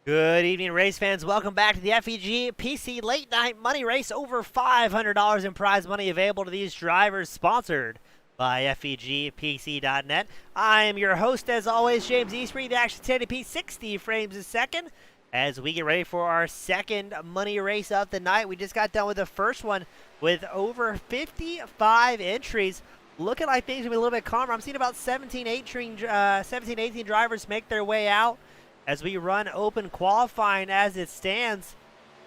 Good evening, race fans. Welcome back to the FEG PC Late Night Money Race. Over $500 in prize money available to these drivers, sponsored by FEGPC.net. I am your host, as always, James Eastbury, the Action 1080p 60 frames a second. As we get ready for our second money race of the night, we just got done with the first one with over 55 entries. Looking like things will be a little bit calmer. I'm seeing about 17, 18 drivers make their way out. As we run open qualifying as it stands,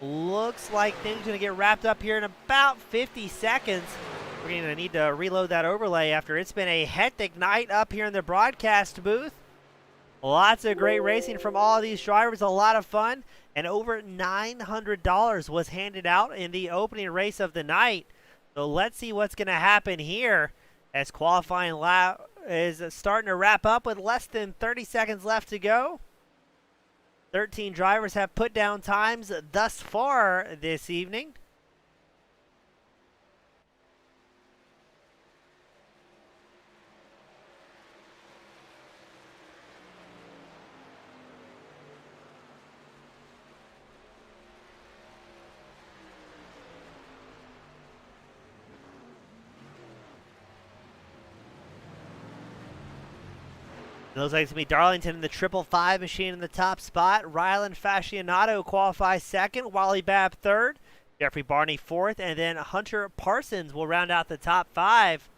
looks like things are going to get wrapped up here in about 50 seconds. We're going to need to reload that overlay after it's been a hectic night up here in the broadcast booth. Lots of great racing from all of these drivers, a lot of fun, and over $900 was handed out in the opening race of the night. So let's see what's going to happen here as qualifying lap is starting to wrap up with less than 30 seconds left to go. 13 drivers have put down times thus far this evening. It looks like it's going to be Darlington in the 555 machine in the top spot. Rylan Fascianato qualifies second. Wally Babb third. Jeffrey Barney fourth. And then Hunter Parsons will round out the top five.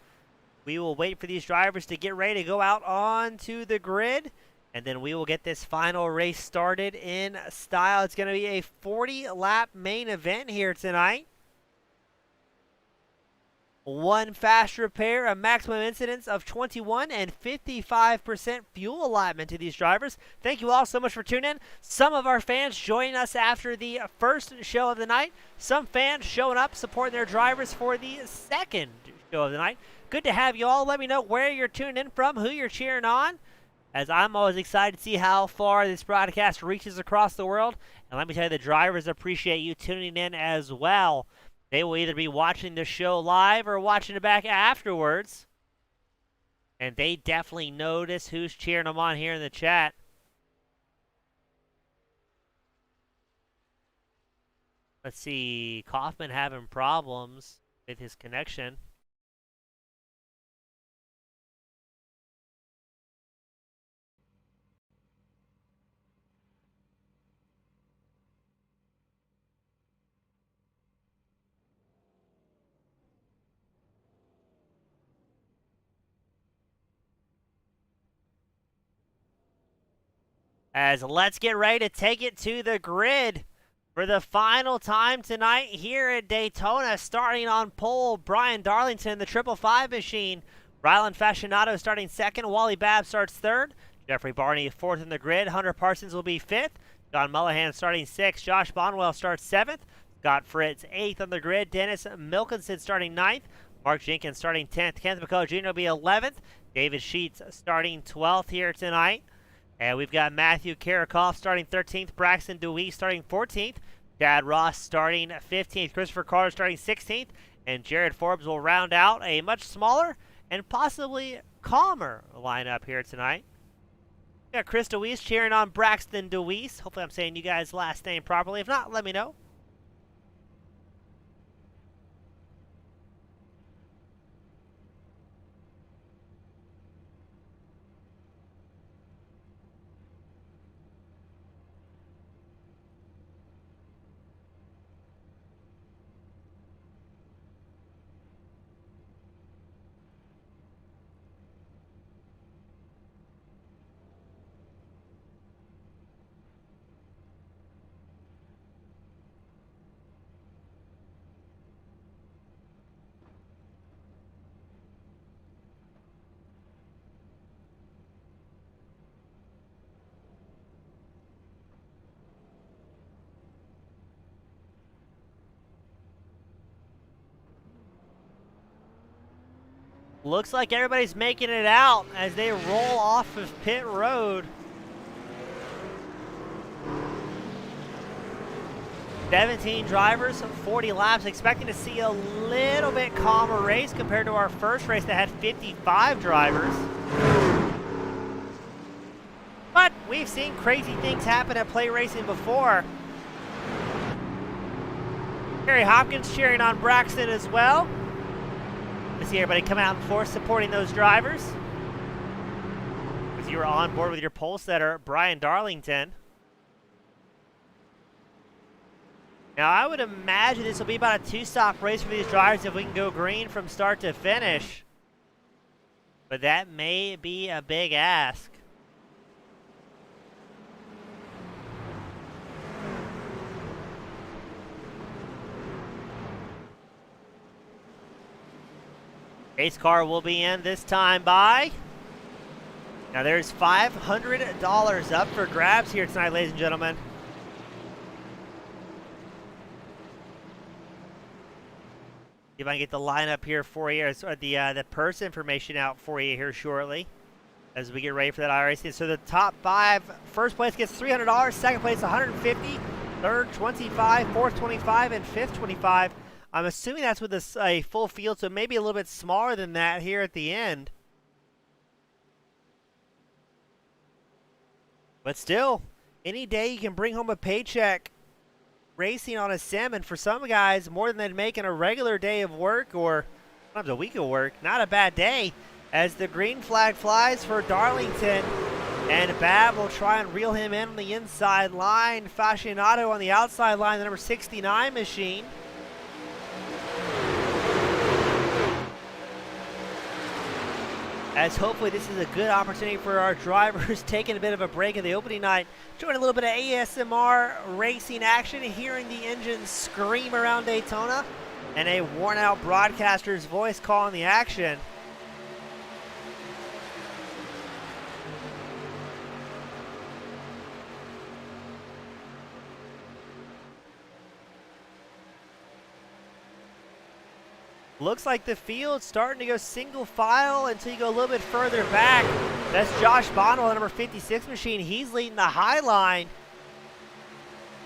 We will wait for these drivers to get ready to go out onto the grid. And then we will get this final race started in style. It's going to be a 40-lap main event here tonight. One fast repair, a maximum incidence of 21, and 55% fuel allotment to these drivers. Thank you all so much for tuning in. Some of our fans joining us after the first show of the night. Some fans showing up, supporting their drivers for the second show of the night. Good to have you all. Let me know where you're tuning in from, who you're cheering on, as I'm always excited to see how far this broadcast reaches across the world. And let me tell you, the drivers appreciate you tuning in as well. They will either be watching the show live or watching it back afterwards. And they definitely notice who's cheering them on here in the chat. Let's see. Kaufman having problems with his connection. As let's get ready to take it to the grid for the final time tonight here at Daytona. Starting on pole, Brian Darlington, the 555 machine. Rylan Fascianato starting second. Wally Babb starts third. Jeffrey Barney fourth in the grid. Hunter Parsons will be fifth. John Mullihan starting sixth. Josh Bonwell starts seventh. Scott Fritz eighth on the grid. Dennis Milkinson starting ninth. Mark Jenkins starting 10th. Kenneth McCullough Jr. will be 11th. David Sheets starting 12th here tonight. And we've got Matthew Karakoff starting 13th, Braxton Dewey starting 14th, Chad Ross starting 15th, Christopher Carter starting 16th, and Jared Forbes will round out a much smaller and possibly calmer lineup here tonight. We got Chris Deweese cheering on Braxton Deweese. Hopefully I'm saying you guys' last name properly. If not, let me know. Looks like everybody's making it out as they roll off of pit road. 17 drivers, 40 laps. Expecting to see a little bit calmer race compared to our first race that had 55 drivers. But what? We've seen crazy things happen at play racing before. Harry Hopkins cheering on Braxton as well. To see everybody come out in force supporting those drivers. Because you were on board with your pole setter, Brian Darlington. Now, I would imagine this will be about a 2-stop race for these drivers if we can go green from start to finish. But that may be a big ask. Race car will be in this time by. Now there's $500 up for grabs here tonight, ladies and gentlemen. See if I can get the lineup here for you, or the purse information out for you here shortly as we get ready for that iRacing. So the top 5, first place gets $300, second place $150, third $25, fourth $25, and fifth $25. I'm assuming that's with a full field, so maybe a little bit smaller than that here at the end. But still, any day you can bring home a paycheck racing on a sim, and for some guys, more than they'd make in a regular day of work or sometimes a week of work. Not a bad day, as the green flag flies for Darlington, and Bab will try and reel him in on the inside line. Fascinato on the outside line, the number 69 machine. As hopefully this is a good opportunity for our drivers taking a bit of a break in the opening night, showing a little bit of ASMR racing action, hearing the engine scream around Daytona, and a worn-out broadcaster's voice calling the action. Looks like the field's starting to go single file until you go a little bit further back. That's Josh Bonwell, number 56 machine. He's leading the high line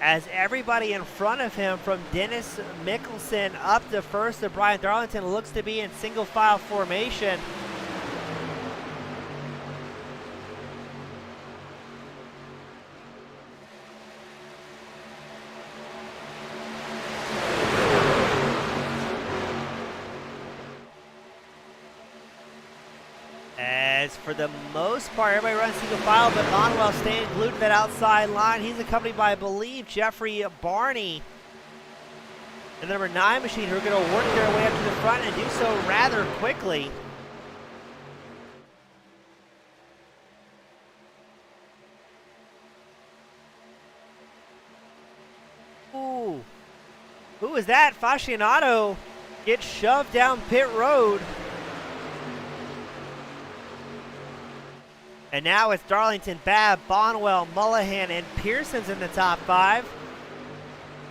as everybody in front of him, from Dennis Mickelson up to first to Brian Darlington, looks to be in single file formation. As for the most part, everybody runs single file, but Manuel staying glued to that outside line. He's accompanied by, I believe, Jeffrey Barney and the number 9 machine, who are going to work their way up to the front and do so rather quickly. Ooh. Who is that? Fascinato gets shoved down pit road. And now it's Darlington, Babb, Bonwell, Mullihan, and Pearson's in the top 5.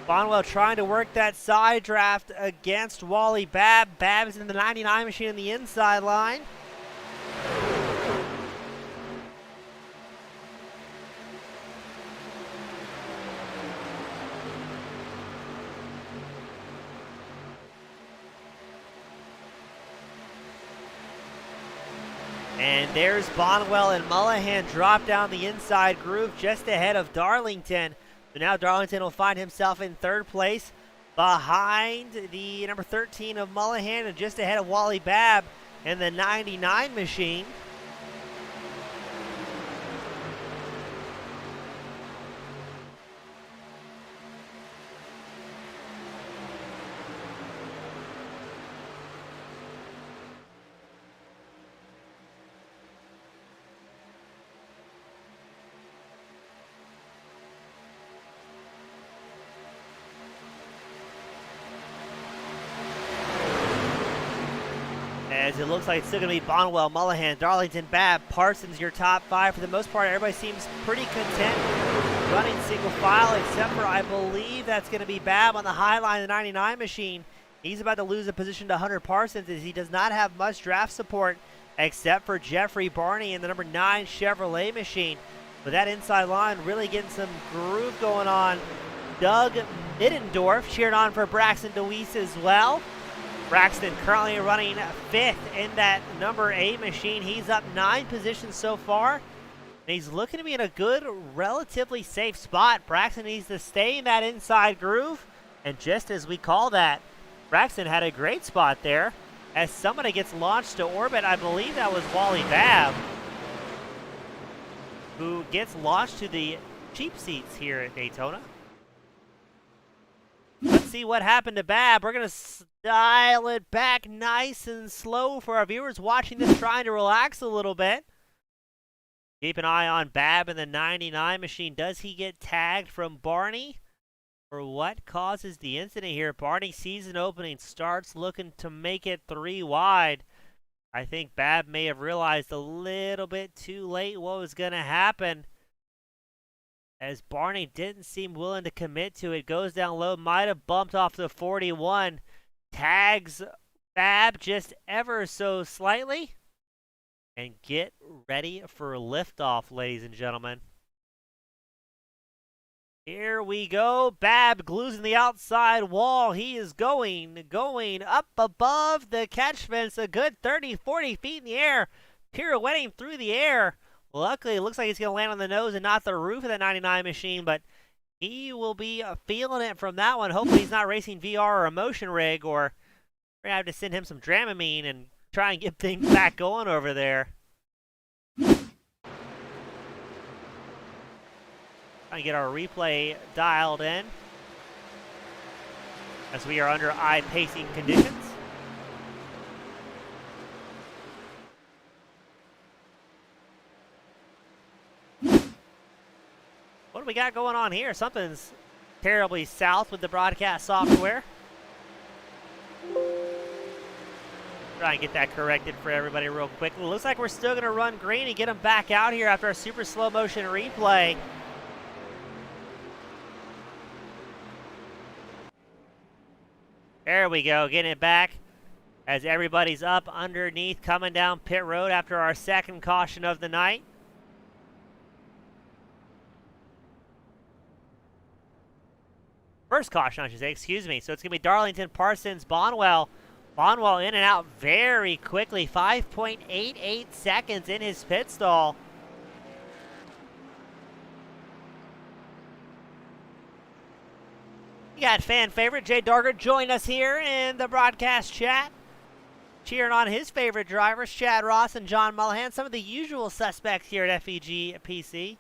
Bonwell trying to work that side draft against Wally Babb. Babb is in the 99 machine in the inside line. And there's Bonwell and Mullihan drop down the inside groove just ahead of Darlington. So now Darlington will find himself in third place behind the number 13 of Mullihan and just ahead of Wally Babb in the 99 machine. As it looks like it's still going to be Bonwell, Mullihan, Darlington, Babb, Parsons, your top 5. For the most part, everybody seems pretty content running single file, except for, I believe that's going to be Babb on the high line, the 99 machine. He's about to lose a position to Hunter Parsons, as he does not have much draft support except for Jeffrey Barney and the number 9 Chevrolet machine. But that inside line really getting some groove going on. Doug Middendorf cheering on for Braxton DeWeese as well. Braxton currently running 5th in that number 8 machine. He's up 9 positions so far. And he's looking to be in a good, relatively safe spot. Braxton needs to stay in that inside groove. And just as we call that, Braxton had a great spot there. As somebody gets launched to orbit, I believe that was Wally Babb, who gets launched to the cheap seats here at Daytona. Let's see what happened to Babb. We're going to dial it back nice and slow for our viewers watching this, trying to relax a little bit. Keep an eye on Babb in the 99 machine. Does he get tagged from Barney? Or what causes the incident here? Barney sees an opening, starts looking to make it 3 wide. I think Babb may have realized a little bit too late what was going to happen, as Barney didn't seem willing to commit to it. Goes down low, might have bumped off the 41. Tags Babb just ever so slightly. And get ready for liftoff, ladies and gentlemen. Here we go. Babb glues in the outside wall. He is going up above the catch fence, a good 30, 40 feet in the air, pirouetting through the air. Luckily, it looks like he's going to land on the nose and not the roof of the 99 machine, but he will be feeling it from that one. Hopefully he's not racing VR or a motion rig, or we're going to have to send him some Dramamine and try and get things back going over there. Trying to get our replay dialed in, as we are under eye-pacing conditions. What do we got going on here? Something's terribly south with the broadcast software. Try and get that corrected for everybody real quick. It looks like we're still going to run green and get them back out here after a super slow motion replay. There we go, getting it back as everybody's up underneath, coming down pit road after our second caution of the night. First caution, I should say, excuse me. So it's going to be Darlington, Parsons, Bonwell. Bonwell in and out very quickly, 5.88 seconds in his pit stall. We got fan favorite Jay Darger join us here in the broadcast chat, cheering on his favorite drivers, Chad Ross and John Mullihan, some of the usual suspects here at FEG PC.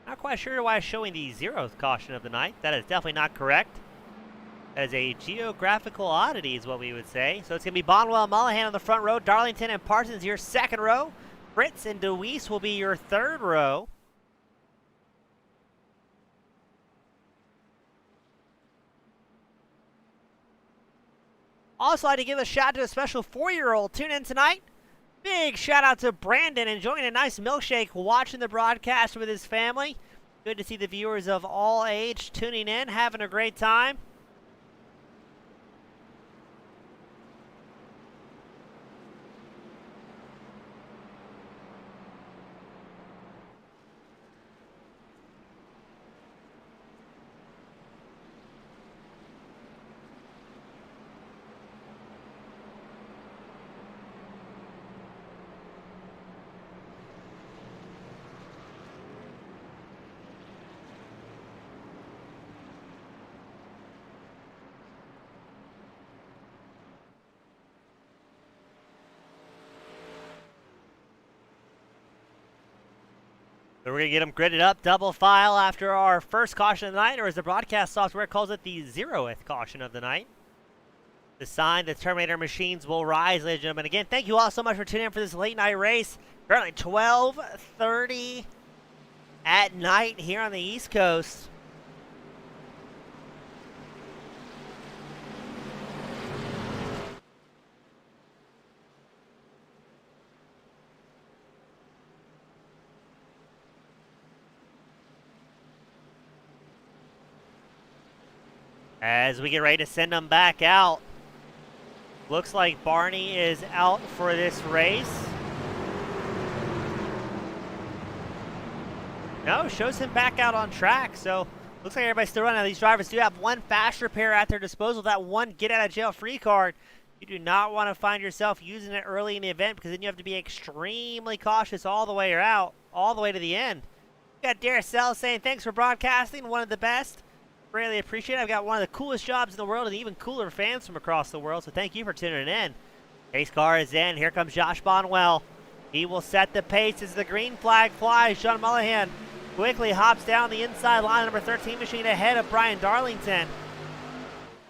Not quite sure why it's showing the 0th caution of the night. That is definitely not correct. That is a geographical oddity is what we would say. So it's going to be Bonwell and Mullihan on the front row. Darlington and Parsons your second row. Fritz and DeWeese will be your third row. Also, I'd like to give a shout out to a special 4-year-old tune in tonight. Big shout out to Brandon, enjoying a nice milkshake watching the broadcast with his family. Good to see the viewers of all age tuning in, having a great time. So we're going to get them gridded up, double file after our first caution of the night, or as the broadcast software calls it, the 0th caution of the night. The sign, the Terminator machines will rise, ladies and gentlemen. Again, thank you all so much for tuning in for this late night race. Currently 12:30 at night here on the East Coast. As we get ready to send them back out. Looks like Barney is out for this race. No, shows him back out on track, so looks like everybody's still running. Now, these drivers do have one fast repair at their disposal, that one get-out-of-jail-free card. You do not want to find yourself using it early in the event, because then you have to be extremely cautious all the way all the way to the end. We got Darcel saying, thanks for broadcasting, one of the best. Greatly appreciate it. I've got one of the coolest jobs in the world and even cooler fans from across the world, so thank you for tuning in. Pace car is in. Here comes Josh Bonwell. He will set the pace as the green flag flies. Sean Mullihan quickly hops down the inside line. Number 13 machine ahead of Brian Darlington.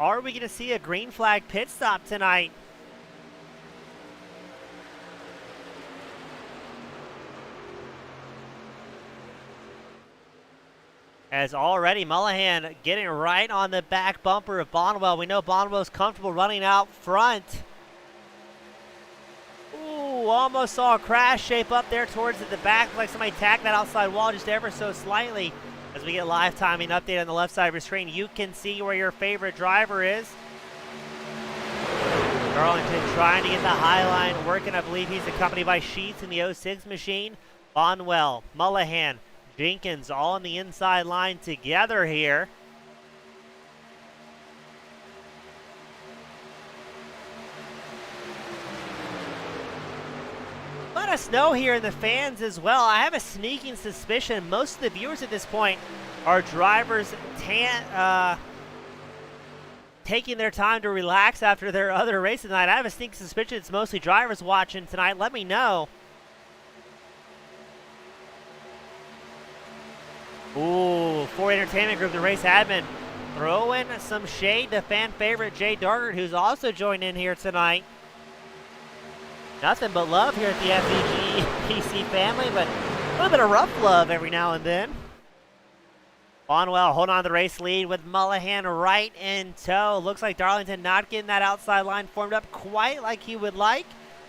Are we going to see a green flag pit stop tonight? As already Mullihan getting right on the back bumper of Bonwell. We know Bonwell's comfortable running out front. Ooh, almost saw a crash shape up there towards the back. Like somebody tagged that outside wall just ever so slightly. As we get live timing update on the left side of your screen, you can see where your favorite driver is. Darlington trying to get the high line working. I believe he's accompanied by Sheets in the 06 machine. Bonwell, Mullihan, Jenkins all on the inside line together here. Let us know here in the fans as well. I have a sneaking suspicion most of the viewers at this point are drivers taking their time to relax after their other race tonight. I have a sneaking suspicion it's mostly drivers watching tonight. Let me know. Ooh, for Entertainment Group, the race admin, throwing some shade to fan favorite Jay Dargert, who's also joined in here tonight. Nothing but love here at the FEG PC family, but a little bit of rough love every now and then. Bonwell holding on to the race lead with Mullihan right in tow. Looks like Darlington not getting that outside line formed up quite like he would like,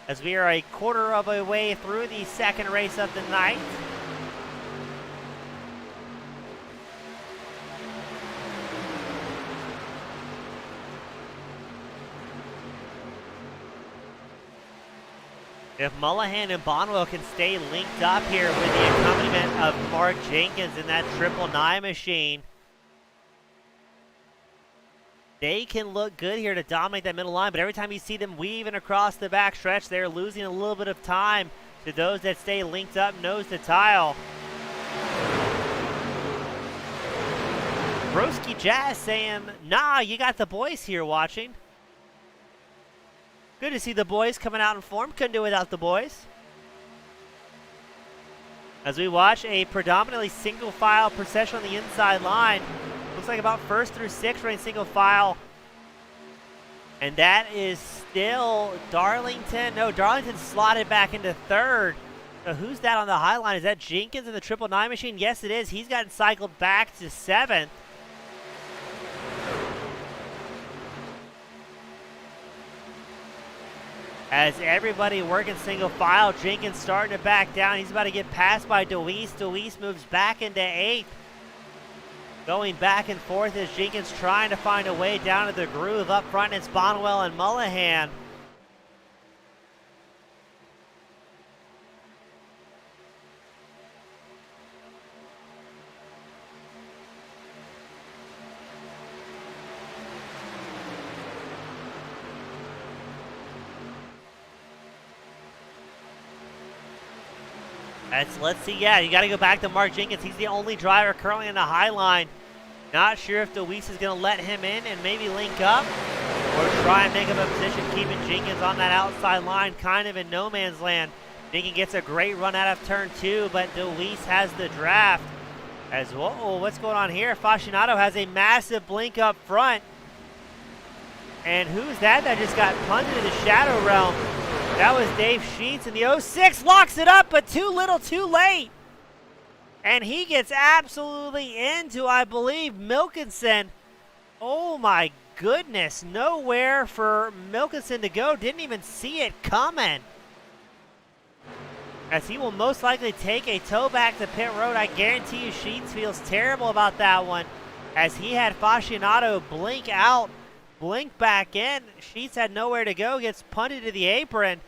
as we are a quarter of a way through the second race of the night. If Mullihan and Bonwell can stay linked up here with the accompaniment of Mark Jenkins in that 999 machine, they can look good here to dominate that middle line. But every time you see them weaving across the back stretch, they're losing a little bit of time to those that stay linked up nose to tile. Broski Jazz saying, nah, you got the boys here watching. Good to see the boys coming out in form. Couldn't do without the boys. As we watch a predominantly single file procession on the inside line. Looks like about 1st through 6th running single file. And that is still Darlington. No, Darlington slotted back into 3rd. So who's that on the high line? Is that Jenkins in the 999 machine? Yes, it is. He's gotten cycled back to 7th. As everybody working single file, Jenkins starting to back down. He's about to get passed by DeWeese. DeWeese moves back into 8th. Going back and forth as Jenkins trying to find a way down to the groove. Up front, it's Bonwell and Mullihan. Let's see, yeah, you got to go back to Mark Jenkins. He's the only driver currently in the high line. Not sure if DeWeese is going to let him in and maybe link up or try and make up a position, keeping Jenkins on that outside line, kind of in no man's land. Jenkins gets a great run out of turn 2, but DeWeese has the draft. As, whoa, what's going on here? Fascinato has a massive blink up front. And who's that just got punted to the Shadow Realm? That was Dave Sheets, and the 06 locks it up, but too little, too late. And he gets absolutely into, I believe, Milkinson. Oh my goodness, nowhere for Milkinson to go. Didn't even see it coming. As he will most likely take a tow back to pit road. I guarantee you Sheets feels terrible about that one. as he had Fascinato blink out, blink back in. Sheets had nowhere to go, gets punted to the apron,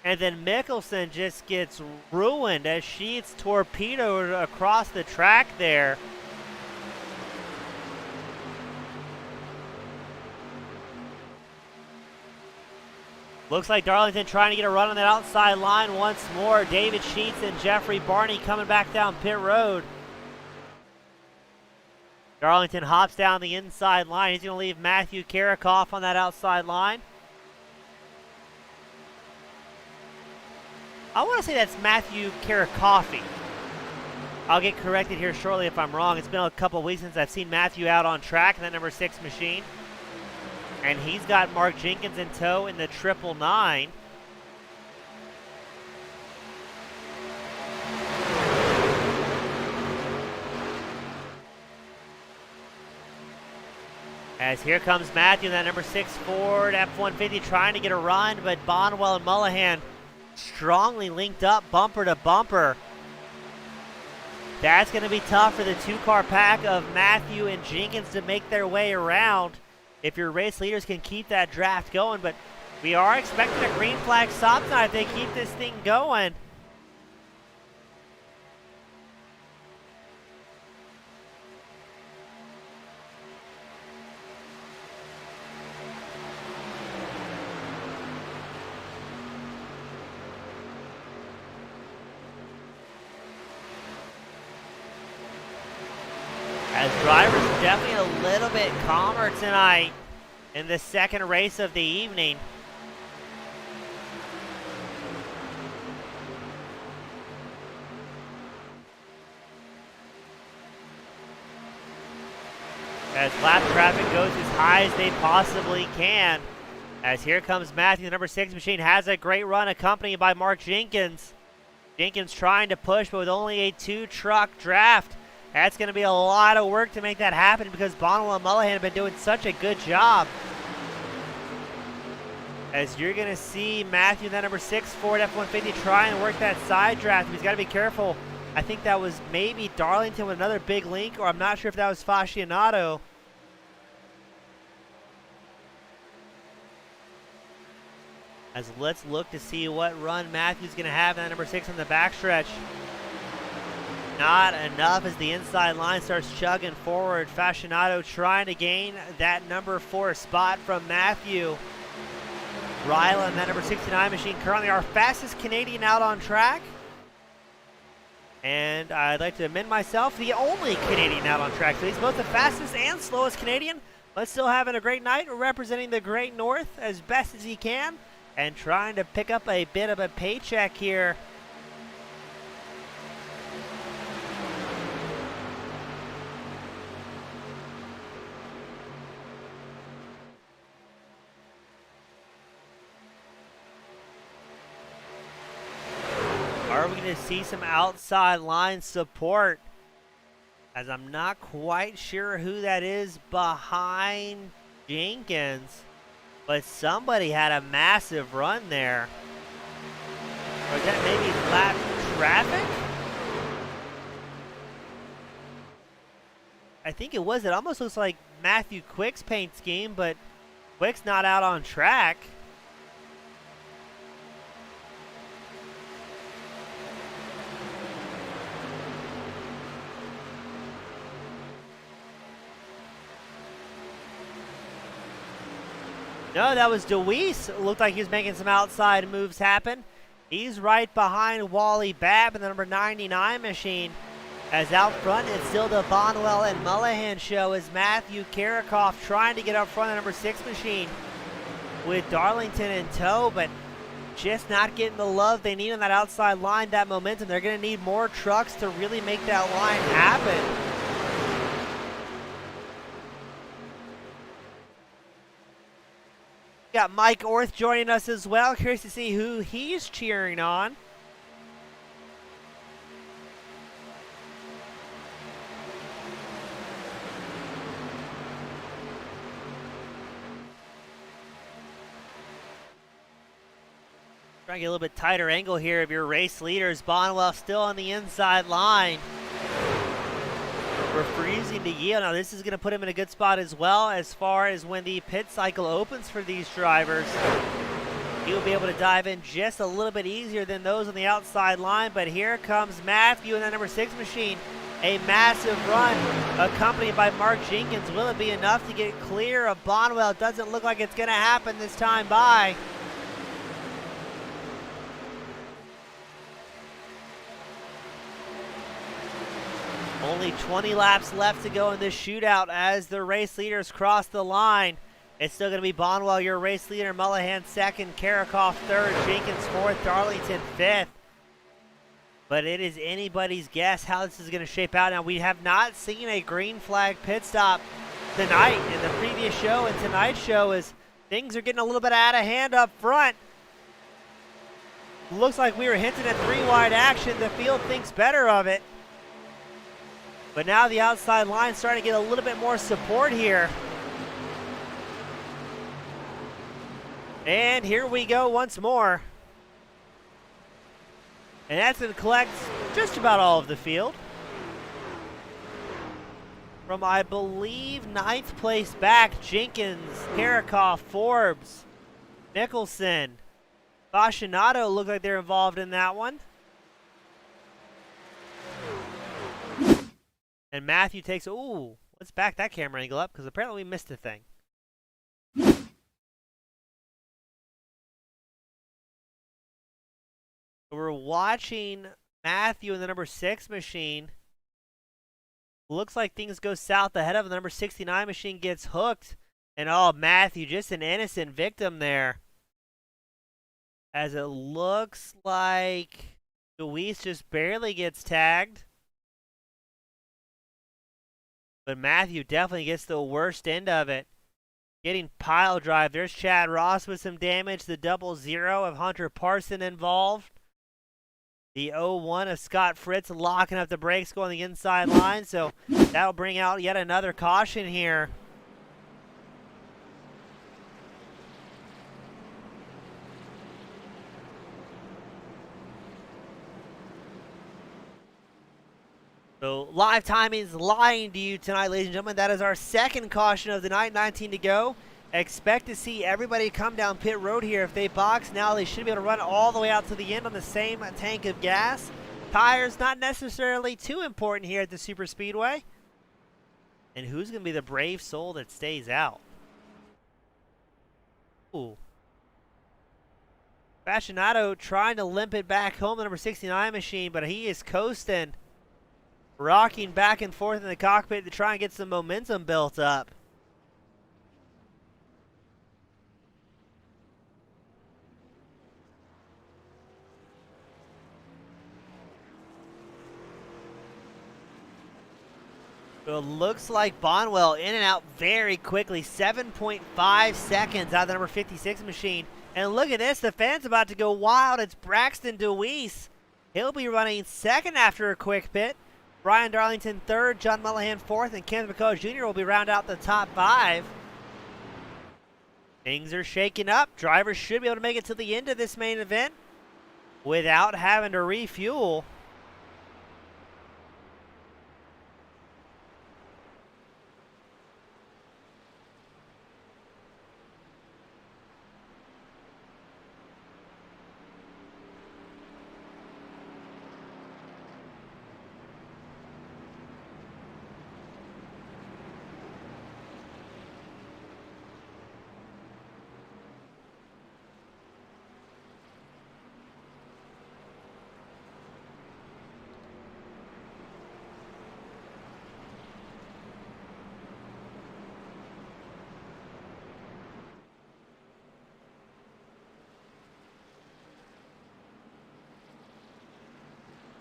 and then Mickelson just gets ruined as Sheets torpedoed across the track there. Looks like Darlington trying to get a run on that outside line once more. David Sheets and Jeffrey Barney coming back down pit road. Darlington hops down the inside line. He's going to leave Matthew Karakoff on that outside line. I want to say that's Matthew Karakoffy. I'll get corrected here shortly if I'm wrong. It's been a couple weeks since I've seen Matthew out on track in that number 6 machine. And he's got Mark Jenkins in tow in the 999. As here comes Matthew in that number 6 Ford F-150 trying to get a run, but Bonwell and Mullahan strongly linked up bumper to bumper. That's going to be tough for the 2-car pack of Matthew and Jenkins to make their way around if your race leaders can keep that draft going. But we are expecting a green flag stop tonight if they keep this thing going. As drivers are definitely a little bit calmer tonight in the second race of the evening. As lap traffic goes as high as they possibly can. As here comes Matthew, the number 6 machine has a great run accompanied by Mark Jenkins. Jenkins trying to push, but with only a 2-truck draft. That's going to be a lot of work to make that happen because Bonwell and Mullahan have been doing such a good job. As you're going to see Matthew in that number 6 Ford F-150 try and work that side draft. He's got to be careful. I think that was maybe Darlington with another big link, or I'm not sure if that was Fascinato. As let's look to see what run Matthew's going to have in that number 6 on the backstretch. Not enough as the inside line starts chugging forward. Fascinato trying to gain that number 4 spot from Matthew. Ryland, that number 69 machine, currently our fastest Canadian out on track. And I'd like to amend myself, the only Canadian out on track. So he's both the fastest and slowest Canadian, but still having a great night, representing the Great North as best as he can, and trying to pick up a bit of a paycheck here. Are we going to see some outside line support? As I'm not quite sure who that is behind Jenkins, but somebody had a massive run there. Or is that maybe lap traffic? I think it was. It almost looks like Matthew Quick's paint scheme, but Quick's not out on track. No, that was DeWeese. It looked like he was making some outside moves happen. He's right behind Wally Babb in the number 99 machine. As out front, it's still the Bonwell and Mullahan show as Matthew Karakoff trying to get up front of the number 6 machine with Darlington in tow, but just not getting the love they need on that outside line, that momentum. They're going to need more trucks to really make that line happen. Got Mike Orth joining us as well. Curious to see who he's cheering on. Trying to get a little bit tighter angle here of your race leaders. Bonwell still on the inside line. refusing to yield. Now this is going to put him in a good spot as well as far as when the pit cycle opens for these drivers. He'll be able to dive in just a little bit easier than those on the outside line, but here comes Matthew in that number 6 machine. A massive run accompanied by Mark Jenkins. Will it be enough to get clear of Bonwell? It doesn't look like it's going to happen this time by. Only 20 laps left to go in this shootout as the race leaders cross the line. It's still going to be Bonwell, your race leader, Mullahan second, Karakoff third, Jenkins fourth, Darlington fifth. But it is anybody's guess how this is going to shape out. Now, we have not seen a green flag pit stop tonight in the previous show and tonight's show, as things are getting a little bit out of hand up front. Looks like we were hinting at 3-wide action. The field thinks better of it. But now the outside line starting to get a little bit more support here. And here we go once more. And that's going to collect just about all of the field. From, I believe, 9th place back, Jenkins, Karakoff, Forbes, Nicholson, Fascinato look like they're involved in that one. And Matthew takes, ooh, let's back that camera angle up because apparently we missed a thing. We're watching Matthew in the number 6 machine. Looks like things go south ahead of the number 69 machine gets hooked. And oh, Matthew, just an innocent victim there. As it looks like Luis just barely gets tagged. But Matthew definitely gets the worst end of it. Getting pile drive. There's Chad Ross with some damage. The 00 of Hunter Parson involved. The 01 of Scott Fritz locking up the brakes going the inside line. So that'll bring out yet another caution here. So live timing's lying to you tonight, ladies and gentlemen. That is our second caution of the night, 19 to go. Expect to see everybody come down pit road here. If they box now, they should be able to run all the way out to the end on the same tank of gas. Tires not necessarily too important here at the super speedway. And who's going to be the brave soul that stays out? Ooh. Fascinato trying to limp it back home, the number 69 machine, but he is coasting. Rocking back and forth in the cockpit to try and get some momentum built up. So it looks like Bonwell in and out very quickly. 7.5 seconds out of the number 56 machine. And look at this, the fan's about to go wild. It's Braxton DeWeese. He'll be running second after a quick pit. Brian Darlington third, John Mullahan fourth, and Kenneth McCullough Jr. will be round out the top 5. Things are shaking up. Drivers should be able to make it to the end of this main event without having to refuel.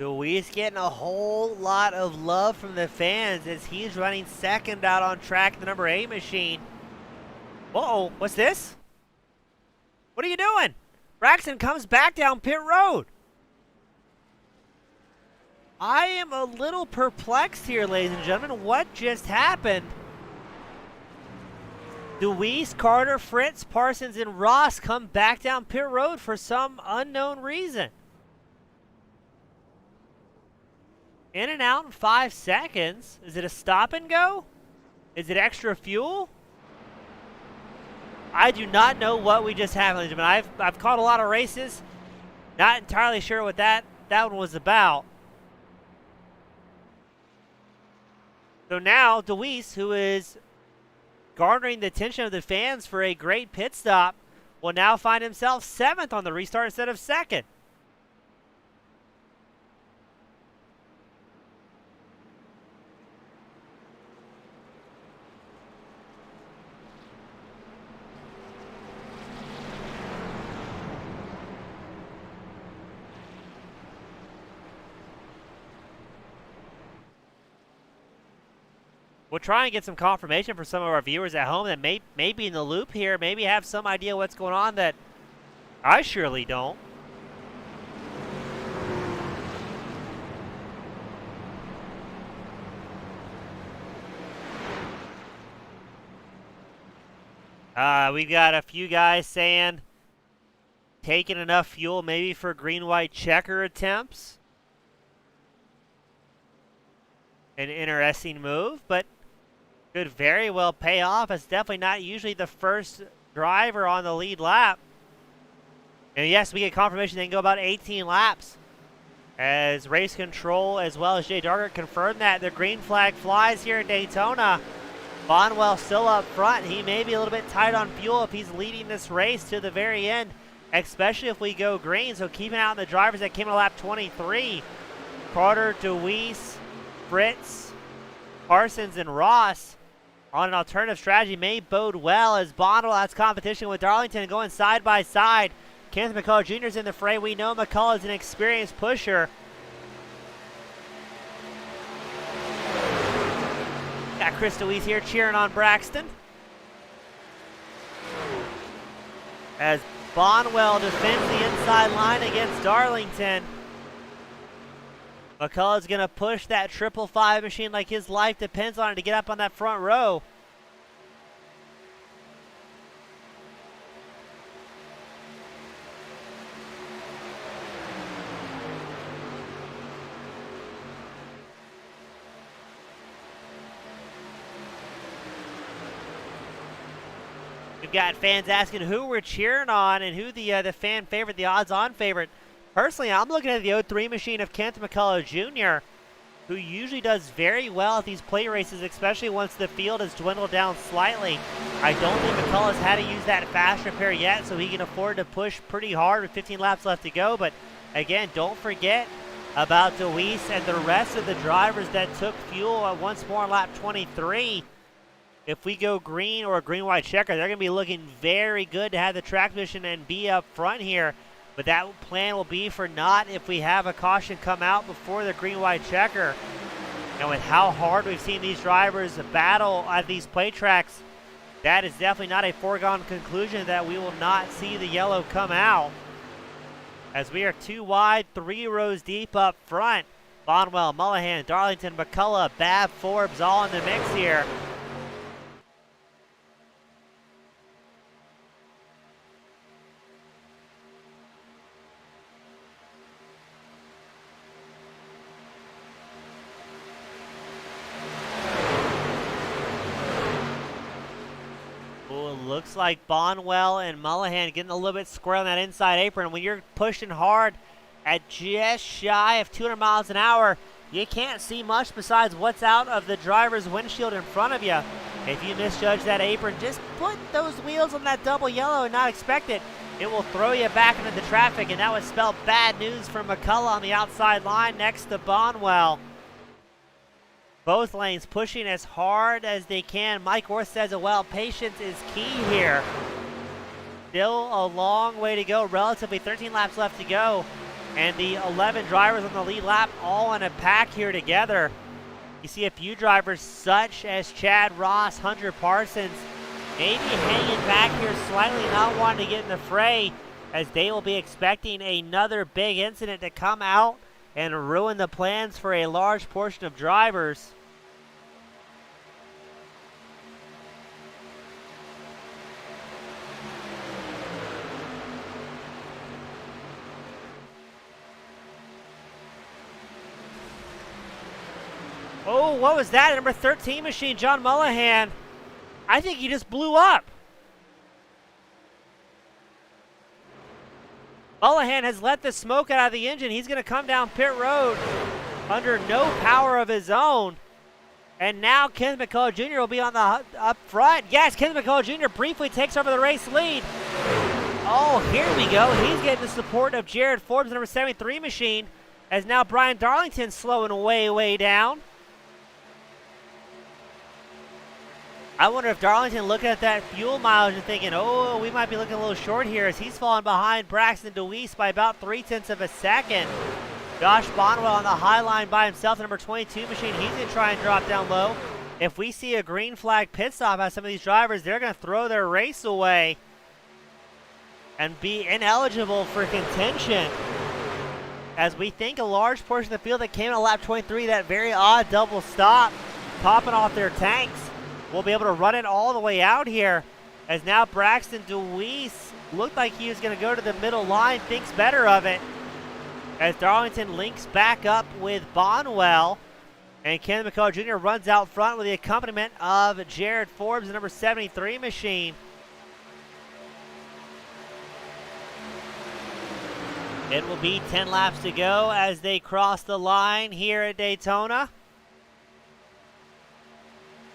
Luis getting a whole lot of love from the fans as he's running second out on track, the number 8 machine. Uh-oh, what's this? What are you doing? Braxton comes back down pit road. I am a little perplexed here, ladies and gentlemen. What just happened? Luis, Carter, Fritz, Parsons, and Ross come back down pit road for some unknown reason. In and out in 5 seconds. Is it a stop and go? Is it extra fuel? I do not know what we just had, ladies and gentlemen. I've caught a lot of races. Not entirely sure what that one was about. So now Deweese, who is garnering the attention of the fans for a great pit stop, will now find himself 7th on the restart instead of 2nd. We'll try and get some confirmation for some of our viewers at home that may be in the loop here, maybe have some idea what's going on that I surely don't. We've got a few guys saying taking enough fuel maybe for green-white checker attempts. An interesting move, but could very well pay off. It's definitely not usually the first driver on the lead lap. And yes, we get confirmation they can go about 18 laps. As race control as well as Jay Dargert confirmed that the green flag flies here in Daytona. Bonwell still up front. He may be a little bit tight on fuel if he's leading this race to the very end, especially if we go green. So keeping out the drivers that came in lap 23. Carter, Deweese, Fritz, Parsons, and Ross on an alternative strategy may bode well as Bonwell has competition with Darlington going side by side. Kenneth McCullough Jr. is in the fray. We know McCullough is an experienced pusher. Got Chris Deweese here cheering on Braxton. As Bonwell defends the inside line against Darlington. McCullough's going to push that 555 machine like his life depends on it to get up on that front row. We've got fans asking who we're cheering on and who the fan favorite, the odds-on favorite. Personally, I'm looking at the 03 machine of Kenneth McCullough Jr., who usually does very well at these plate races, especially once the field has dwindled down slightly. I don't think McCullough's had to use that fast repair yet, so he can afford to push pretty hard with 15 laps left to go. But again, don't forget about Deweese and the rest of the drivers that took fuel once more on lap 23. If we go green or a green-white checker, they're going to be looking very good to have the track position and be up front here. But that plan will be for not if we have a caution come out before the green-white checker. And with how hard we've seen these drivers battle at these plate tracks, that is definitely not a foregone conclusion that we will not see the yellow come out. As we are 2 wide, 3 rows deep up front. Bonwell, Mullihan, Darlington, McCullough, Babb, Forbes all in the mix here. Looks like Bonwell and Mullihan getting a little bit square on that inside apron. When you're pushing hard at just shy of 200 miles an hour, you can't see much besides what's out of the driver's windshield in front of you. If you misjudge that apron, just put those wheels on that double yellow and not expect it. It will throw you back into the traffic, and that would spell bad news for McCullough on the outside line next to Bonwell. Both lanes pushing as hard as they can. Mike Orth says it well, patience is key here. Still a long way to go, relatively 13 laps left to go. And the 11 drivers on the lead lap all in a pack here together. You see a few drivers such as Chad Ross, Hunter Parsons, maybe hanging back here slightly, not wanting to get in the fray, as they will be expecting another big incident to come out and ruin the plans for a large portion of drivers. Oh, what was that? Number 13 machine, John Mullahan. I think he just blew up. Mullahan has let the smoke out of the engine. He's going to come down pit road under no power of his own. And now Ken McCullough Jr. will be on the up front. Yes, Ken McCullough Jr. briefly takes over the race lead. Oh, here we go. He's getting the support of Jared Forbes, number 73 machine, as now Brian Darlington's slowing way down. I wonder if Darlington looking at that fuel mileage and thinking, oh, we might be looking a little short here, as he's falling behind Braxton DeWeese by about 0.3 of a second. Josh Bonwell on the high line by himself, the number 22 machine. He's going to try and drop down low. If we see a green flag pit stop by some of these drivers, they're going to throw their race away and be ineligible for contention. As we think a large portion of the field that came in at lap 23, that very odd double stop, popping off their tanks, will be able to run it all the way out here. As now Braxton DeWeese looked like he was going to go to the middle line, thinks better of it. As Darlington links back up with Bonwell. And Ken McCullough Jr. runs out front with the accompaniment of Jared Forbes, the number 73 machine. It will be 10 laps to go as they cross the line here at Daytona.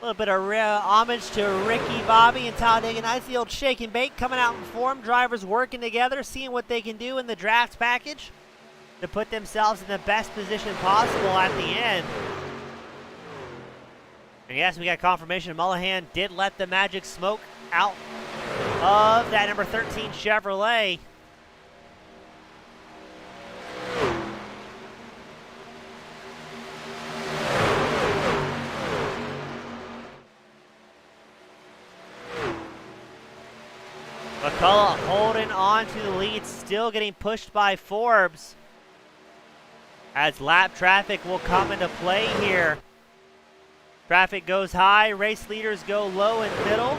A little bit of homage to Ricky Bobby and Talladega Nights, the old shake and bake, coming out in form, drivers working together, seeing what they can do in the draft package to put themselves in the best position possible at the end. And yes, we got confirmation Mullahan did let the magic smoke out of that number 13 Chevrolet. McCullough holding on to the lead, still getting pushed by Forbes. As lap traffic will come into play here. Traffic goes high, race leaders go low and middle.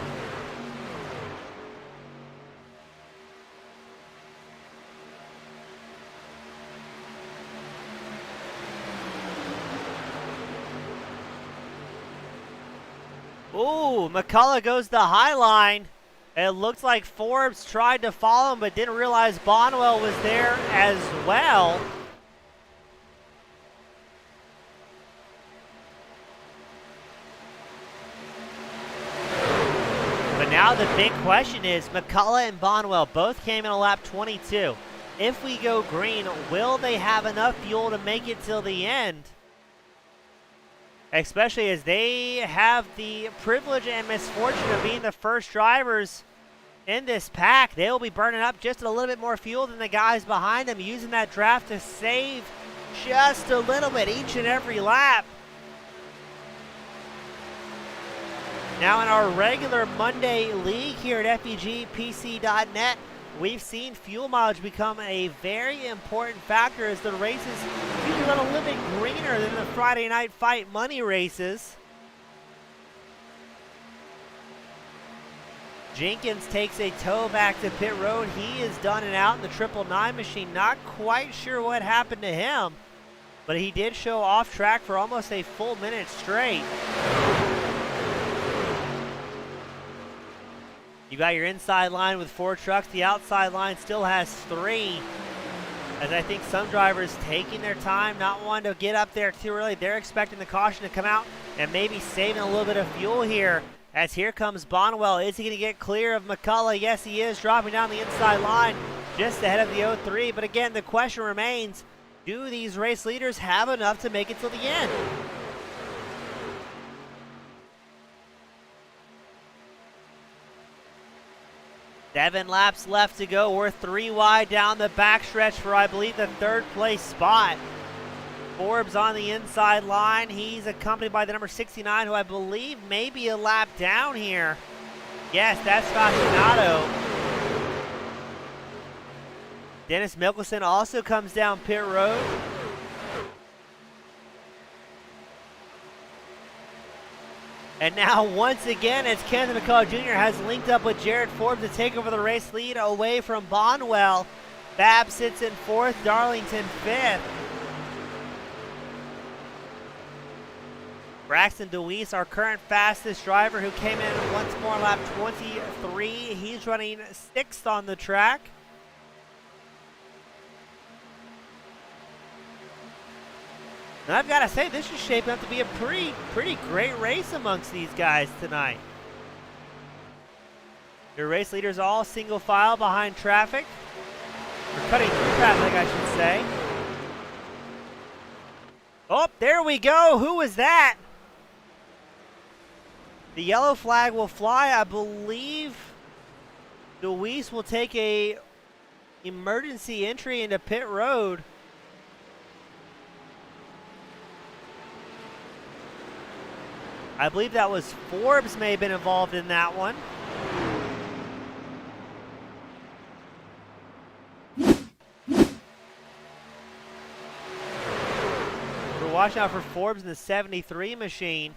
Ooh, McCullough goes the high line. It looks like Forbes tried to follow him but didn't realize Bonwell was there as well. But now the big question is, McCullough and Bonwell both came in a lap 22. If we go green, will they have enough fuel to make it till the end? Especially as they have the privilege and misfortune of being the first drivers in this pack. They will be burning up just a little bit more fuel than the guys behind them, using that draft to save just a little bit each and every lap. Now in our regular Monday league here at FEGPC.net, we've seen fuel mileage become a very important factor as the races usually run a little bit greener than the Friday night fight money races. Jenkins takes a tow back to pit road. He is done and out in the 999 machine. Not quite sure what happened to him, but he did show off track for almost a full minute straight. You got your inside line with 4 trucks. The outside line still has 3. As I think some drivers taking their time, not wanting to get up there too early. They're expecting the caution to come out and maybe saving a little bit of fuel here. As here comes Bonwell. Is he going to get clear of McCullough? Yes, he is, dropping down the inside line just ahead of the 03. But again, the question remains, do these race leaders have enough to make it till the end? 7 laps left to go. We're 3 wide down the backstretch for, I believe, the 3rd place spot. Forbes on the inside line. He's accompanied by the number 69, who I believe may be a lap down here. Yes, that's Fascinato. Dennis Mickelson also comes down pit road. And now, once again, as Kenneth McCullough Jr. has linked up with Jared Forbes to take over the race lead away from Bonwell. Babb sits in 4th, Darlington 5th. Braxton DeWeese, our current fastest driver, who came in once more on lap 23. He's running 6th on the track. And I've got to say, this is shaping up to be a pretty great race amongst these guys tonight. Your race leaders all single file behind traffic. Or cutting through traffic, I should say. Oh, there we go. Who was that? The yellow flag will fly. I believe Deweese will take a emergency entry into pit road. I believe that was Forbes may have been involved in that one. We're watching out for Forbes in the 73 machine.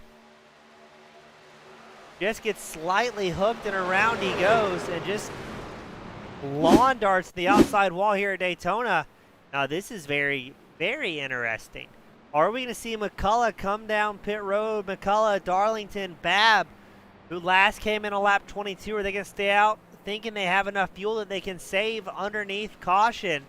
Just gets slightly hooked and around he goes and just lawn darts the outside wall here at Daytona. Now this is very, very interesting. Are we going to see McCullough come down pit road? McCullough, Darlington, Babb, who last came in a lap 22. Are they going to stay out thinking they have enough fuel that they can save underneath caution?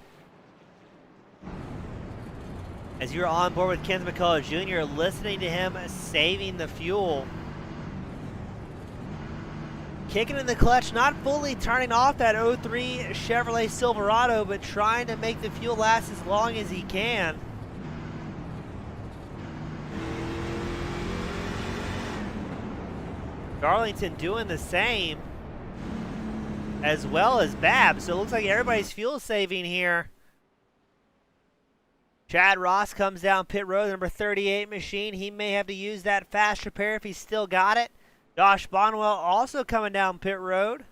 As you're on board with Ken McCullough Jr., listening to him saving the fuel. Kicking in the clutch, not fully turning off that 03 Chevrolet Silverado, but trying to make the fuel last as long as he can. Darlington doing the same, as well as Babb. So it looks like everybody's fuel saving here. Chad Ross comes down pit road, number 38 machine. He may have to use that fast repair if he's still got it. Josh Bonwell also coming down pit road.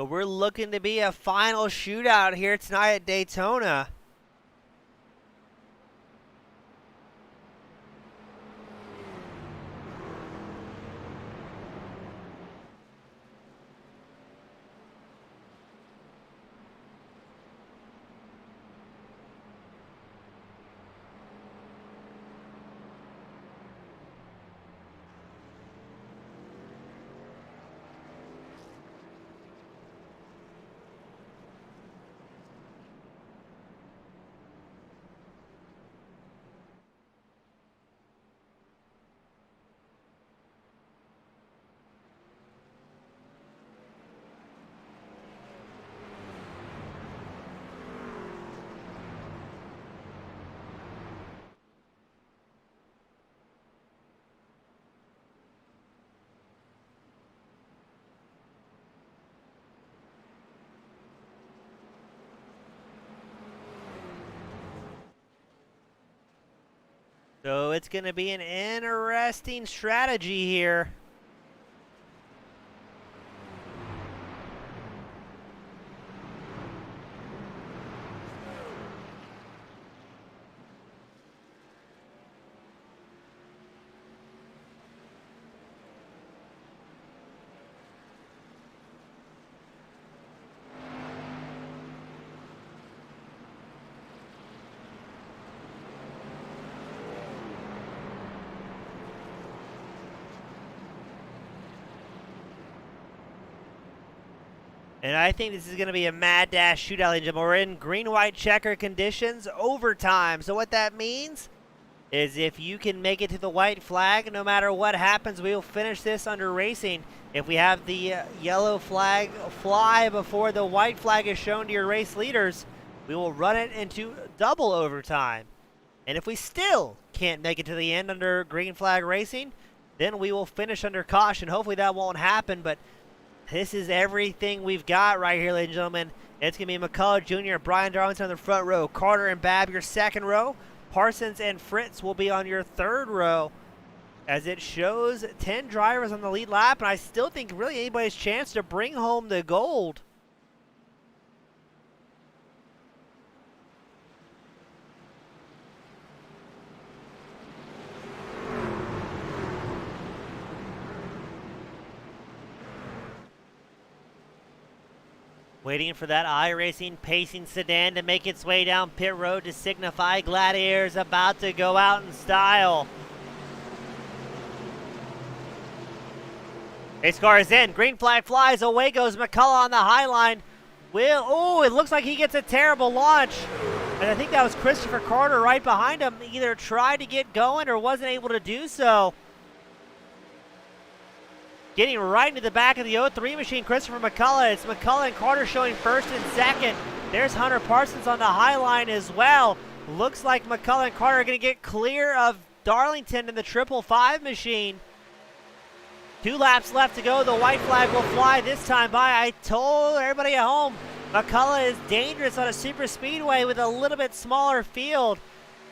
So we're looking to be a final shootout here tonight at Daytona. So it's going to be an interesting strategy here. And I think this is going to be a mad dash shootout, ladies and gentlemen. We're in green-white checker conditions, overtime. So what that means is if you can make it to the white flag, no matter what happens, we will finish this under racing. If we have the yellow flag fly before the white flag is shown to your race leaders, we will run it into double overtime. And if we still can't make it to the end under green flag racing, then we will finish under caution. Hopefully that won't happen, but This is everything we've got right here, ladies and gentlemen. It's going to be McCullough Jr., Brian Darlington on the front row, Carter and Babb your second row, Parsons and Fritz will be on your third row, as it shows 10 drivers on the lead lap, and I still think really anybody's chance to bring home the gold. Waiting for that iRacing Pacing sedan to make its way down pit road to signify Gladiator's about to go out in style. Race car is in. Green flag flies. Away goes McCullough on the high line. It looks like he gets a terrible launch. And I think that was Christopher Carter right behind him. Either tried to get going or wasn't able to do so. Getting right into the back of the 03 machine, Christopher McCullough. It's McCullough and Carter showing first and second. There's Hunter Parsons on the high line as well. Looks like McCullough and Carter are going to get clear of Darlington in the 555 machine. 2 laps left to go. The white flag will fly this time by. I told everybody at home, McCullough is dangerous on a super speedway with a little bit smaller field.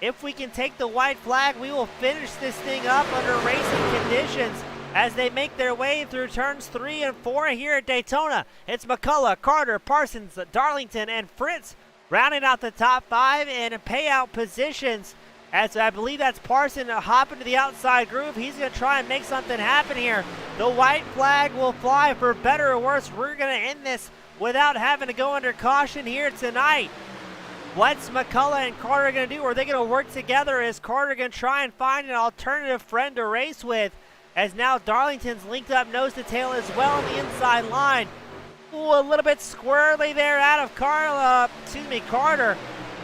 If we can take the white flag, we will finish this thing up under racing conditions as they make their way through turns 3 and 4 here at Daytona. It's McCullough, Carter, Parsons, Darlington, and Fritz rounding out the top 5 in payout positions. As I believe that's Parsons hopping to the outside groove. He's going to try and make something happen here. The white flag will fly. For better or worse, we're going to end this without having to go under caution here tonight. What's McCullough and Carter going to do? Are they going to work together? Is Carter going to try and find an alternative friend to race with? As now Darlington's linked up nose to tail as well on the inside line. Ooh, a little bit squirrely there out of Carter.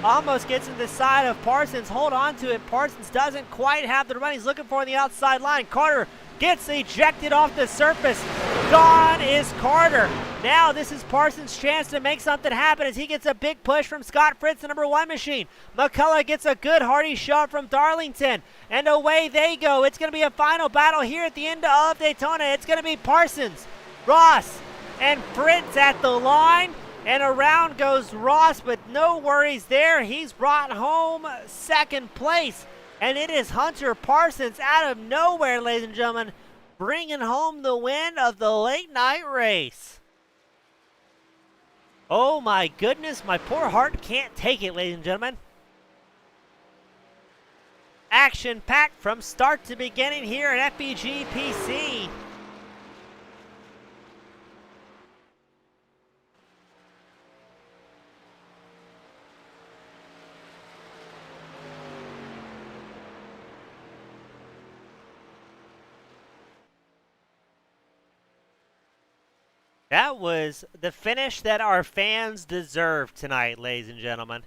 Almost gets in the side of Parsons. Hold on to it. Parsons doesn't quite have the run he's looking for on the outside line. Carter gets ejected off the surface. Gone is Carter. Now this is Parsons' chance to make something happen as he gets a big push from Scott Fritz, the number 1 machine. McCullough gets a good hearty shove from Darlington. And away they go. It's going to be a final battle here at the end of Daytona. It's going to be Parsons, Ross, and Fritz at the line. And around goes Ross, but no worries there. He's brought home second place. And it is Hunter Parsons out of nowhere, ladies and gentlemen, bringing home the win of the late night race. Oh my goodness, my poor heart can't take it, ladies and gentlemen. Action-packed from start to beginning here at FEG PC. That was the finish that our fans deserve tonight, ladies and gentlemen.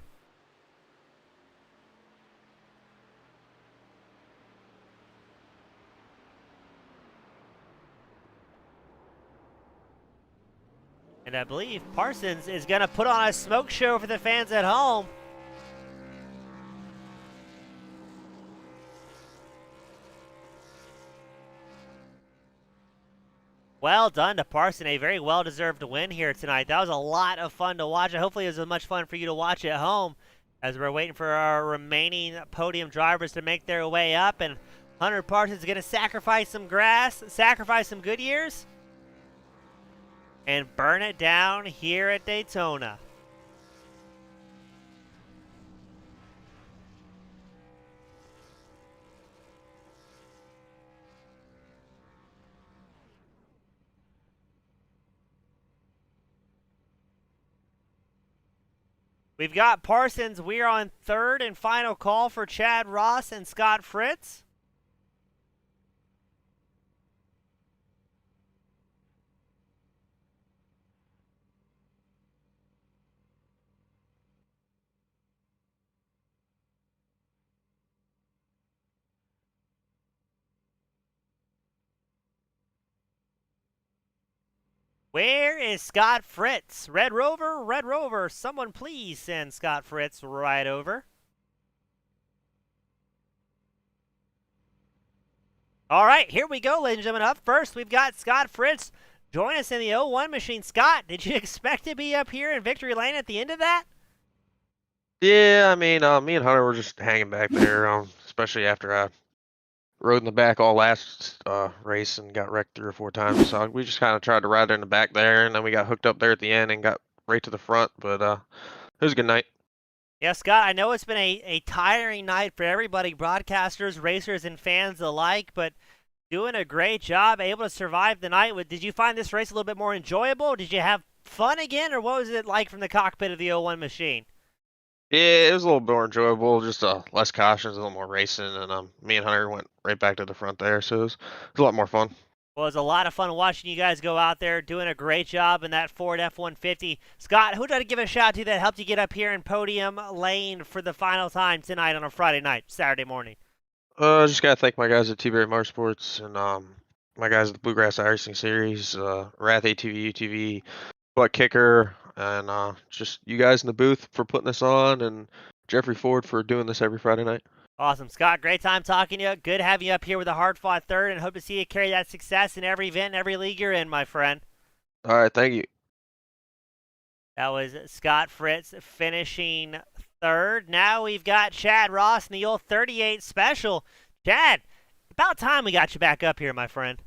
And I believe Parsons is going to put on a smoke show for the fans at home. Well done to Parsons, a very well-deserved win here tonight. That was a lot of fun to watch. Hopefully it was as much fun for you to watch at home as we're waiting for our remaining podium drivers to make their way up. And Hunter Parsons is going to sacrifice some grass, sacrifice some Goodyears, and burn it down here at Daytona. We've got Parsons. We're on third and final call for Chad Ross and Scott Fritz. Where is Scott Fritz? Red Rover, someone please send Scott Fritz right over. All right, here we go, ladies and gentlemen. Up first, we've got Scott Fritz join us in the 0-1 machine. Scott, did you expect to be up here in victory lane at the end of that? Yeah, I mean, me and Hunter were just hanging back there, especially after I rode in the back all last race and got wrecked 3 or 4 times. So we just kind of tried to ride in the back there, and then we got hooked up there at the end and got right to the front. But it was a good night. Yeah, Scott, I know it's been a tiring night for everybody, broadcasters, racers, and fans alike, but doing a great job, able to survive the night. Did you find this race a little bit more enjoyable? Did you have fun again, or what was it like from the cockpit of the 0-1 machine? Yeah, it was a little more enjoyable, just less cautions, a little more racing, and me and Hunter went right back to the front there, so it was a lot more fun. Well, it was a lot of fun watching you guys go out there doing a great job in that Ford F-150. Scott, who did I give a shout out to that helped you get up here in podium lane for the final time tonight on a Friday night, Saturday morning? Just gotta thank my guys at T-Berry Motorsports and my guys at the Bluegrass iRacing Series, Wrath ATV, UTV, Butt Kicker, and just you guys in the booth for putting this on, and Jeffrey Ford for doing this every Friday night. Awesome. Scott, great time talking to you. Good having you up here with a hard-fought third, and hope to see you carry that success in every event, every league you're in, my friend. All right, thank you. That was Scott Fritz finishing third. Now we've got Chad Ross in the old 38 special. Chad, about time we got you back up here, my friend.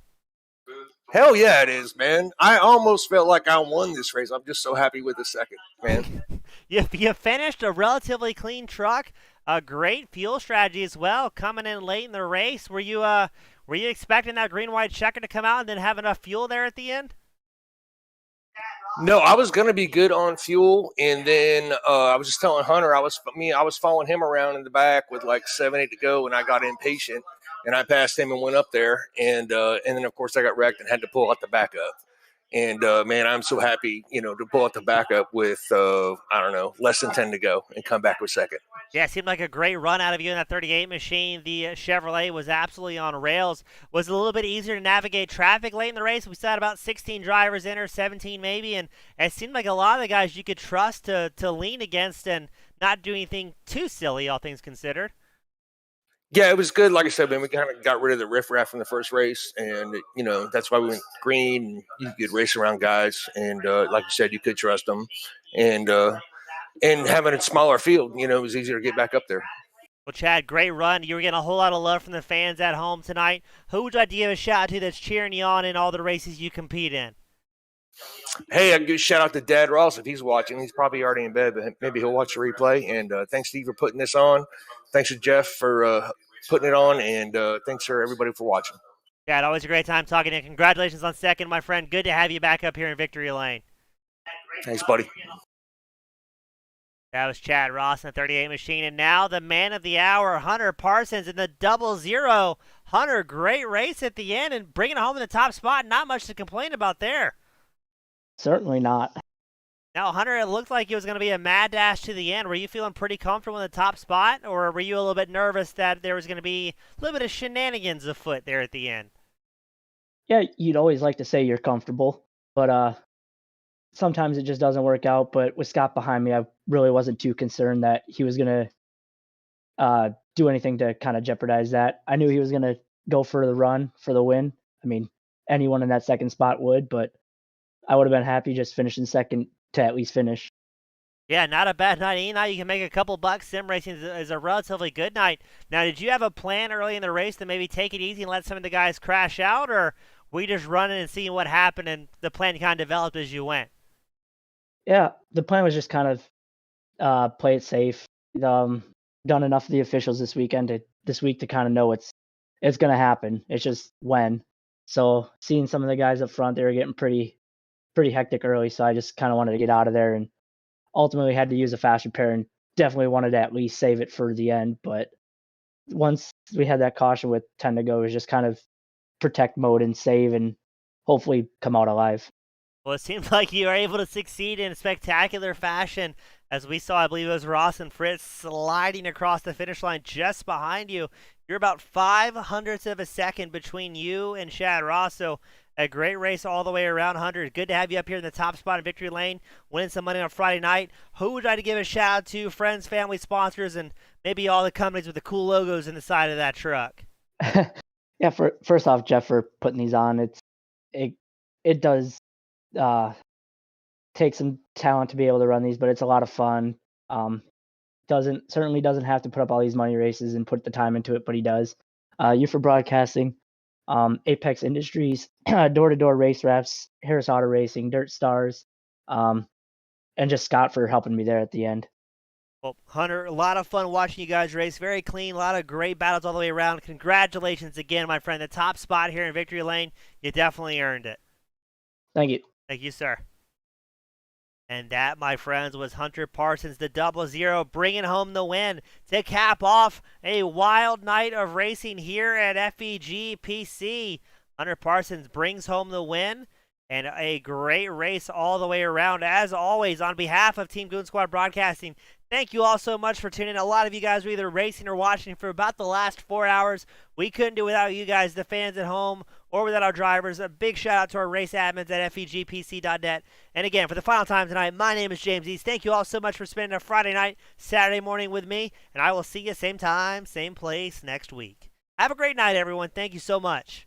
Hell yeah, it is, man. I almost felt like I won this race. I'm just so happy with the second, man. You finished a relatively clean truck, a great fuel strategy as well, coming in late in the race. Were you expecting that green-white checker to come out and then have enough fuel there at the end? No, I was gonna be good on fuel, and then I was just telling Hunter I was following him around in the back with like 7-8 to go, and I got impatient, and I passed him and went up there, and then of course I got wrecked and had to pull out the backup. And man, I'm so happy, to pull out the backup with I don't know, less than 10 to go and come back with second. Yeah, it seemed like a great run out of you in that 38 machine. The Chevrolet was absolutely on rails. Was it a little bit easier to navigate traffic late in the race? We saw about 16 drivers in, or 17 maybe, and it seemed like a lot of the guys you could trust to lean against and not do anything too silly, all things considered. Yeah, it was good. Like I said, man, we kind of got rid of the riffraff from the first race, and that's why we went green. You could race around guys, and like you said, you could trust them, and having a smaller field, it was easier to get back up there. Well, Chad, great run. You were getting a whole lot of love from the fans at home tonight. Who would you like to give a shout out to that's cheering you on in all the races you compete in? Hey, I give a shout out to Dad Ross if he's watching. He's probably already in bed, but maybe he'll watch the replay. And thanks, Steve, for putting this on. Thanks to Jeff for putting it on, and thanks for everybody for watching. Chad, always a great time talking to you. Congratulations on second, my friend. Good to have you back up here in Victory Lane. Thanks, buddy. That was Chad Ross in the 38 machine. And now the man of the hour, Hunter Parsons in the 00. Hunter, great race at the end and bringing it home in the top spot. Not much to complain about there. Certainly not. Now, Hunter, it looked like it was going to be a mad dash to the end. Were you feeling pretty comfortable in the top spot, or were you a little bit nervous that there was going to be a little bit of shenanigans afoot there at the end? Yeah, you'd always like to say you're comfortable, but sometimes it just doesn't work out. But with Scott behind me, I really wasn't too concerned that he was going to do anything to kind of jeopardize that. I knew he was going to go for the run, for the win. I mean, anyone in that second spot would, but I would have been happy just finishing second to at least finish. Yeah, not a bad night. Any night you can make a couple bucks. Sim racing is a relatively good night. Now, did you have a plan early in the race to maybe take it easy and let some of the guys crash out, or were you just running and seeing what happened and the plan kind of developed as you went? Yeah, the plan was just kind of play it safe. Done enough of the officials this week to kind of know it's going to happen. It's just when. So seeing some of the guys up front, they were getting pretty hectic early, so I just kind of wanted to get out of there, and ultimately had to use a fast repair and definitely wanted to at least save it for the end. But once we had that caution with 10 to go, it was just kind of protect mode and save and hopefully come out alive. Well, it seems like you were able to succeed in spectacular fashion, as we saw, I believe it was Ross and Fritz sliding across the finish line just behind you. You're about 0.05 of a second between you and Chad Ross, so a great race all the way around, Hunter. Good to have you up here in the top spot in Victory Lane, winning some money on Friday night. Who would I to give a shout out to? Friends, family, sponsors, and maybe all the companies with the cool logos in the side of that truck. Yeah, first off, Jeff, for putting these on. It does takes some talent to be able to run these, but it's a lot of fun. Certainly doesn't have to put up all these money races and put the time into it, but he does. You for Broadcasting, Apex Industries, Door to Door Race Wraps, Harris Auto Racing, Dirt Stars, and just Scott for helping me there at the end. Well, Hunter, a lot of fun watching you guys race. Very clean, a lot of great battles all the way around. Congratulations again, my friend. The top spot here in Victory Lane, you definitely earned it. Thank you. Thank you, sir. And that, my friends, was Hunter Parsons, the 00, bringing home the win to cap off a wild night of racing here at FEG PC. Hunter Parsons brings home the win and a great race all the way around. As always, on behalf of Team Goon Squad Broadcasting, thank you all so much for tuning in. A lot of you guys were either racing or watching for about the last 4 hours. We couldn't do without you guys, the fans at home, or without our drivers. A big shout out to our race admins at FEGPC.net. And again, for the final time tonight, my name is James East. Thank you all so much for spending a Friday night, Saturday morning with me, and I will see you same time, same place next week. Have a great night, everyone. Thank you so much.